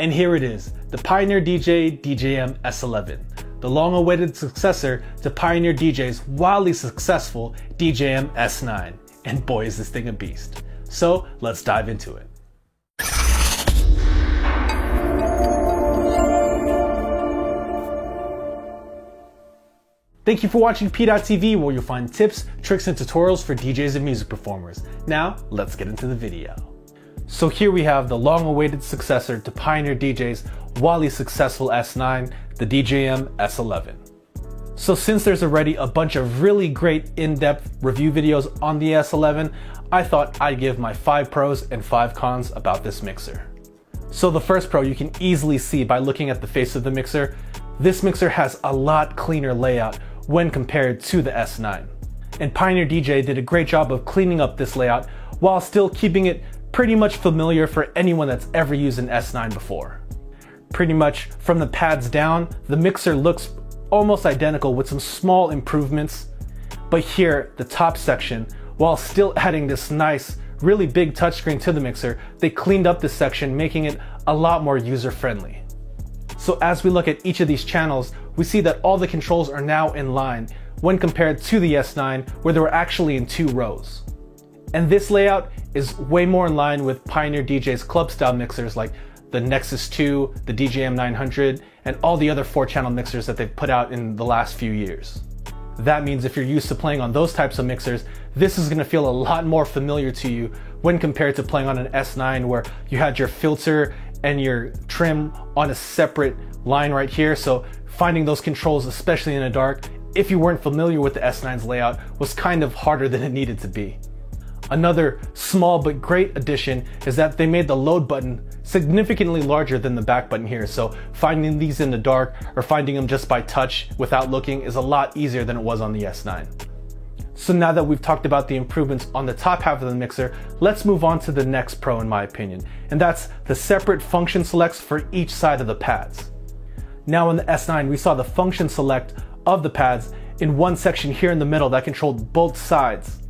And here it is, the Pioneer DJ DJM S11, the long-awaited successor to Pioneer DJ's wildly successful DJM S9. And boy is this thing a beast. So let's dive into it. Thank you for watching P.TV, where you'll find tips, tricks, and tutorials for DJs and music performers. Now, let's get into the video. So here we have the long-awaited successor to Pioneer DJ's wildly successful S9, the DJM S11. So since there's already a bunch of really great in-depth review videos on the S11, I thought I'd give my 5 pros and 5 cons about this mixer. So the first pro you can easily see by looking at the face of the mixer. This mixer has a lot cleaner layout when compared to the S9. And Pioneer DJ did a great job of cleaning up this layout while still keeping it pretty much familiar for anyone that's ever used an S9 before. Pretty much from the pads down, the mixer looks almost identical with some small improvements. But here, the top section, while still adding this nice, really big touchscreen to the mixer, they cleaned up this section, making it a lot more user-friendly. So as we look at each of these channels, we see that all the controls are now in line when compared to the S9, where they were actually in 2 rows. And this layout is way more in line with Pioneer DJ's club style mixers like the Nexus 2, the DJM 900, and all the other 4-channel mixers that they've put out in the last few years. That means if you're used to playing on those types of mixers, this is gonna feel a lot more familiar to you when compared to playing on an S9 where you had your filter and your trim on a separate line right here. So finding those controls, especially in the dark, if you weren't familiar with the S9's layout, was kind of harder than it needed to be. Another small but great addition is that they made the load button significantly larger than the back button here. So finding these in the dark or finding them just by touch without looking is a lot easier than it was on the S9. So now that we've talked about the improvements on the top half of the mixer, let's move on to the next pro in my opinion, and that's the separate function selects for each side of the pads. Now in the S9, we saw the function select of the pads in one section here in the middle that controlled both sides.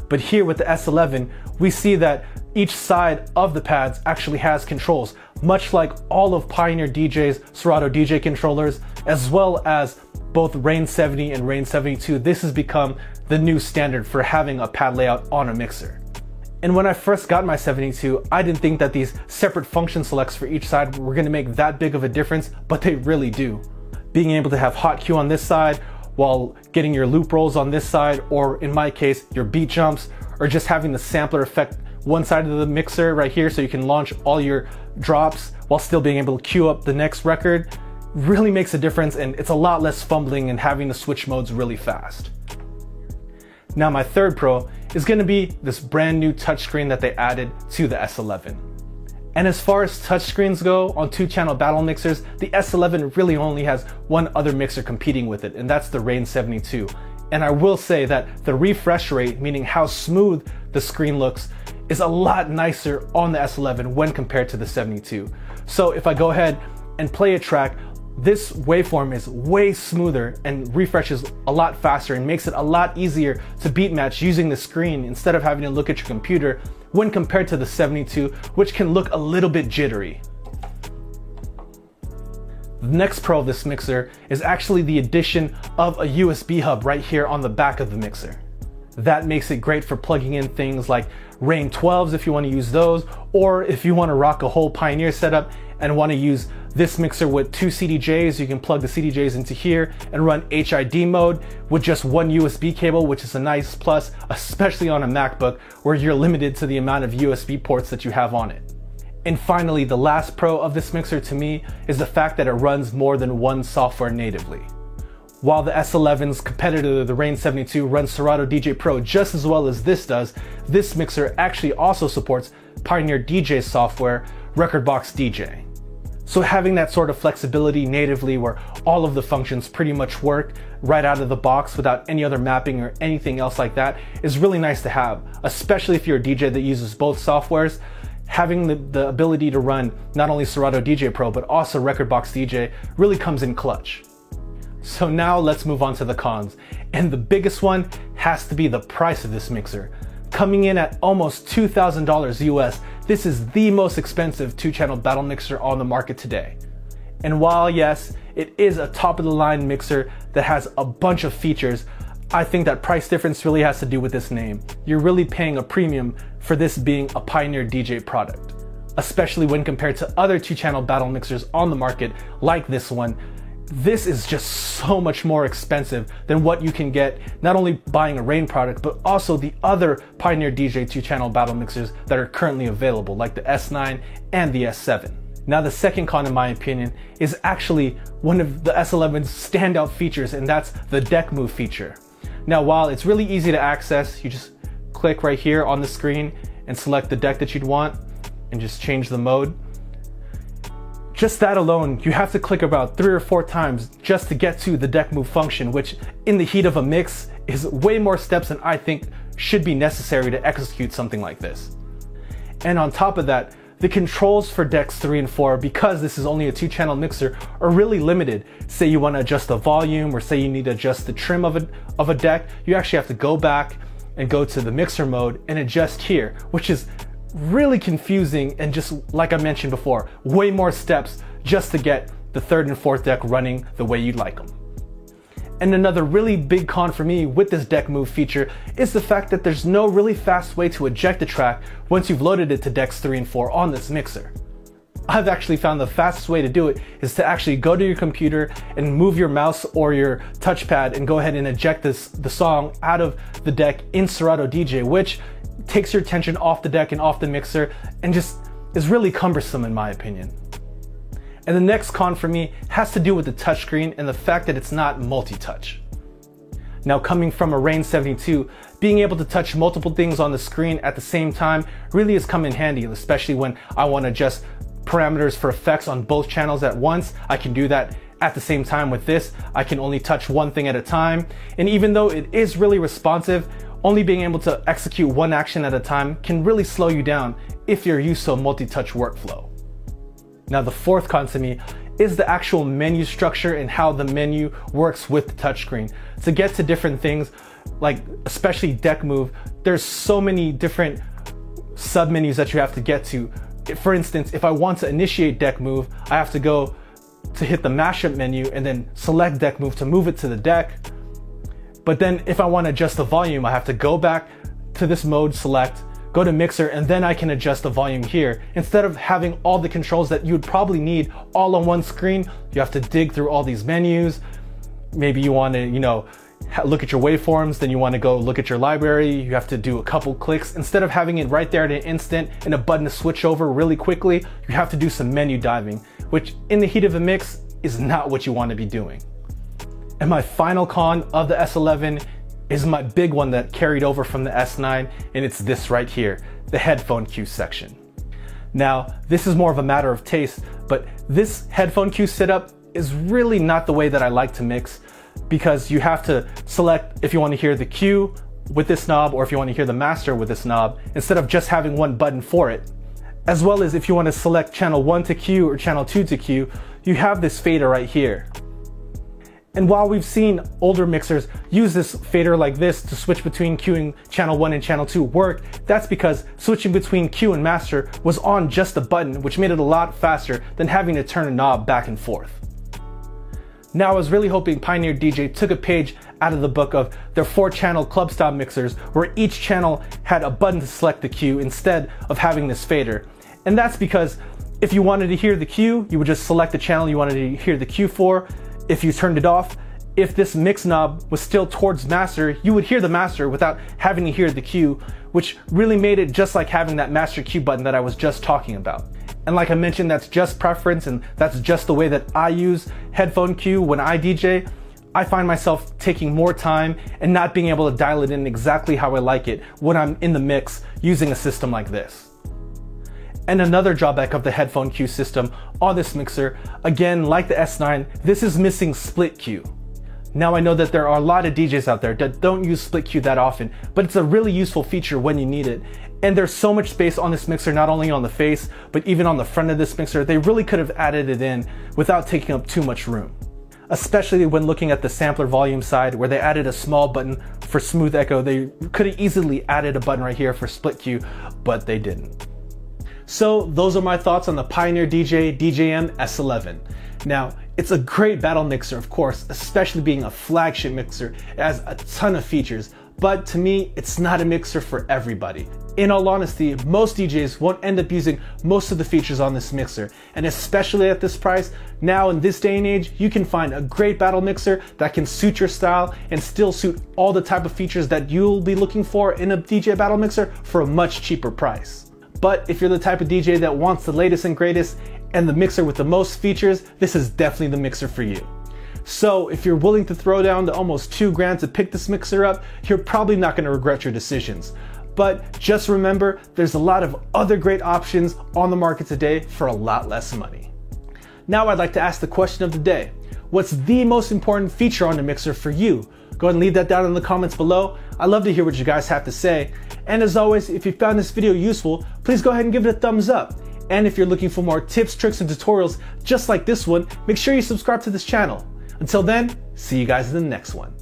But here with the S11, we see that each side of the pads actually has controls, much like all of Pioneer DJ's Serato DJ controllers, as well as both Rane 70 and Rane 72. This has become the new standard for having a pad layout on a mixer. And when I first got my 72, I didn't think that these separate function selects for each side were gonna make that big of a difference, but they really do. Being able to have hot cue on this side, while getting your loop rolls on this side, or in my case, your beat jumps, or just having the sampler affect one side of the mixer right here so you can launch all your drops while still being able to queue up the next record, really makes a difference, and it's a lot less fumbling and having to switch modes really fast. Now my third pro is going to be this brand new touchscreen that they added to the S11. And as far as touchscreens go on 2-channel battle mixers, the S11 really only has one other mixer competing with it, and that's the Rane 72. And I will say that the refresh rate, meaning how smooth the screen looks, is a lot nicer on the S11 when compared to the 72. So if I go ahead and play a track, this waveform is way smoother and refreshes a lot faster and makes it a lot easier to beat match using the screen instead of having to look at your computer when compared to the 72, which can look a little bit jittery. The next pro of this mixer is actually the addition of a USB hub right here on the back of the mixer. That makes it great for plugging in things like Rane 12s if you want to use those, or if you want to rock a whole Pioneer setup and want to use this mixer with 2 CDJs, you can plug the CDJs into here and run HID mode with just one USB cable, which is a nice plus, especially on a MacBook where you're limited to the amount of USB ports that you have on it. And finally, the last pro of this mixer to me is the fact that it runs more than one software natively. While the S11's competitor, the Rane 72, runs Serato DJ Pro just as well as this does, this mixer actually also supports Pioneer DJ's software, Rekordbox DJ. So having that sort of flexibility natively where all of the functions pretty much work right out of the box without any other mapping or anything else like that is really nice to have, especially if you're a DJ that uses both softwares. Having the ability to run not only Serato DJ Pro but also Rekordbox DJ really comes in clutch. So now let's move on to the cons. And the biggest one has to be the price of this mixer. Coming in at almost $2,000 US, this is the most expensive 2-channel battle mixer on the market today. And while yes, it is a top of the line mixer that has a bunch of features, I think that price difference really has to do with this name. You're really paying a premium for this being a Pioneer DJ product, especially when compared to other 2-channel battle mixers on the market like this one. This is just so much more expensive than what you can get not only buying a Rane product, but also the other Pioneer DJ 2-channel battle mixers that are currently available, like the S9 and the S7. Now, the second con, in my opinion, is actually one of the S11's standout features, and that's the deck move feature. Now, while it's really easy to access, you just click right here on the screen and select the deck that you'd want and just change the mode. Just that alone, you have to click about 3 or 4 times just to get to the deck move function, which in the heat of a mix is way more steps than I think should be necessary to execute something like this. And on top of that, the controls for decks 3 and 4, because this is only a 2-channel mixer, are really limited. Say you want to adjust the volume, or say you need to adjust the trim of a deck, you actually have to go back and go to the mixer mode and adjust here, which is really confusing, and just like I mentioned before, way more steps just to get the 3rd and 4th deck running the way you'd like them. And another really big con for me with this deck move feature is the fact that there's no really fast way to eject a track once you've loaded it to decks 3 and 4 on this mixer. I've actually found the fastest way to do it is to actually go to your computer and move your mouse or your touchpad and go ahead and eject the song out of the deck in Serato DJ, which takes your attention off the deck and off the mixer and just is really cumbersome in my opinion. And the next con for me has to do with the touchscreen and the fact that it's not multi-touch. Now, coming from a Rane 72, being able to touch multiple things on the screen at the same time really has come in handy, especially when I want to adjust parameters for effects on both channels at once. I can do that at the same time. With this, I can only touch one thing at a time. And even though it is really responsive, only being able to execute one action at a time can really slow you down if you're used to a multi-touch workflow. Now, the fourth con to me is the actual menu structure and how the menu works with the touchscreen. To get to different things, like especially deck move, there's so many different sub-menus that you have to get to. For instance, if I want to initiate deck move, I have to go to hit the mashup menu and then select deck move to move it to the deck. But then if I want to adjust the volume, I have to go back to this mode, select, go to mixer, and then I can adjust the volume here. Instead of having all the controls that you would probably need all on one screen, you have to dig through all these menus. Maybe you want to, look at your waveforms, then you want to go look at your library. You have to do a couple clicks. Instead of having it right there at an instant and a button to switch over really quickly, you have to do some menu diving, which in the heat of a mix is not what you want to be doing. And my final con of the S11 is my big one that carried over from the S9, and it's this right here, the headphone cue section. Now, this is more of a matter of taste, but this headphone cue setup is really not the way that I like to mix, because you have to select if you want to hear the cue with this knob or if you want to hear the master with this knob, instead of just having one button for it. As well as if you want to select channel 1 to cue or channel 2 to cue, you have this fader right here. And while we've seen older mixers use this fader like this to switch between cueing channel 1 and channel 2 work, that's because switching between cue and master was on just a button, which made it a lot faster than having to turn a knob back and forth. Now, I was really hoping Pioneer DJ took a page out of the book of their 4-channel club style mixers, where each channel had a button to select the cue instead of having this fader. And that's because if you wanted to hear the cue, you would just select the channel you wanted to hear the cue for. If you turned it off, if this mix knob was still towards master, you would hear the master without having to hear the cue, which really made it just like having that master cue button that I was just talking about. And like I mentioned, that's just preference, and that's just the way that I use headphone cue when I DJ. I find myself taking more time and not being able to dial it in exactly how I like it when I'm in the mix using a system like this. And another drawback of the headphone cue system on this mixer, again, like the S9, this is missing split cue. Now, I know that there are a lot of DJs out there that don't use split cue that often, but it's a really useful feature when you need it. And there's so much space on this mixer, not only on the face, but even on the front of this mixer. They really could have added it in without taking up too much room. Especially when looking at the sampler volume side, where they added a small button for smooth echo. They could have easily added a button right here for split cue, but they didn't. So those are my thoughts on the Pioneer DJ DJM S11. Now, it's a great battle mixer, of course, especially being a flagship mixer. It has a ton of features, but to me, it's not a mixer for everybody. In all honesty, most DJs won't end up using most of the features on this mixer, and especially at this price, now in this day and age, you can find a great battle mixer that can suit your style and still suit all the type of features that you'll be looking for in a DJ battle mixer for a much cheaper price. But if you're the type of DJ that wants the latest and greatest and the mixer with the most features, this is definitely the mixer for you. So if you're willing to throw down to almost $2,000 to pick this mixer up, you're probably not going to regret your decisions. But just remember, there's a lot of other great options on the market today for a lot less money. Now I'd like to ask the question of the day. What's the most important feature on the mixer for you? Go ahead and leave that down in the comments below. I'd love to hear what you guys have to say. And as always, if you found this video useful, please go ahead and give it a thumbs up. And if you're looking for more tips, tricks, and tutorials just like this one, make sure you subscribe to this channel. Until then, see you guys in the next one.